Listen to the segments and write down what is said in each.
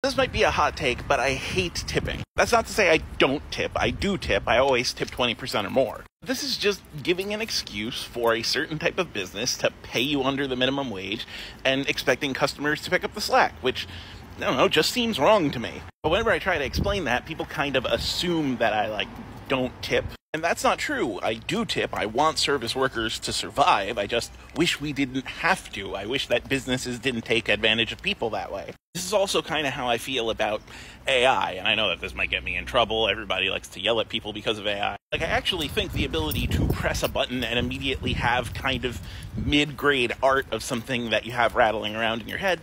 This might be a hot take, but I hate tipping. That's not to say I don't tip. I do tip. I always tip 20% or more. This is just giving an excuse for a certain type of business to pay you under the minimum wage and expecting customers to pick up the slack, which, I don't know, just seems wrong to me. But whenever I try to explain that, people kind of assume that I, don't tip. And that's not true. I do tip. I want service workers to survive. I just wish we didn't have to. I wish that businesses didn't take advantage of people that way. This is also kind of how I feel about AI, and I know that this might get me in trouble. Everybody likes to yell at people because of AI. I actually think the ability to press a button and immediately have kind of mid-grade art of something that you have rattling around in your head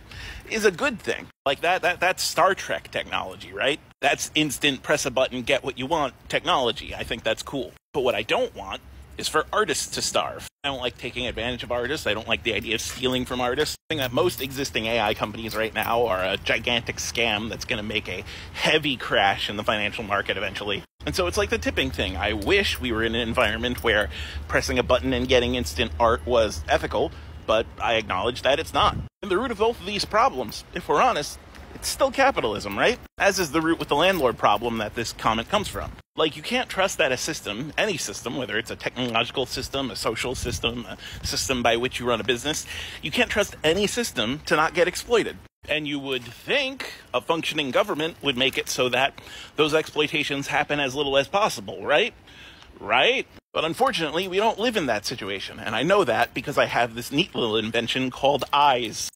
is a good thing. That's Star Trek technology, right? That's instant press a button, get what you want technology. I think that's cool. But what I don't want is for artists to starve. I don't like taking advantage of artists. I don't like the idea of stealing from artists. I think that most existing AI companies right now are a gigantic scam that's going to make a heavy crash in the financial market eventually. And so it's like the tipping thing. I wish we were in an environment where pressing a button and getting instant art was ethical, but I acknowledge that it's not. And the root of both of these problems, if we're honest, it's still capitalism, right? As is the root with the landlord problem that this comment comes from. You can't trust that a system, any system, whether it's a technological system, a social system, a system by which you run a business, you can't trust any system to not get exploited. And you would think a functioning government would make it so that those exploitations happen as little as possible, right? Right? But unfortunately, we don't live in that situation. And I know that because I have this neat little invention called eyes.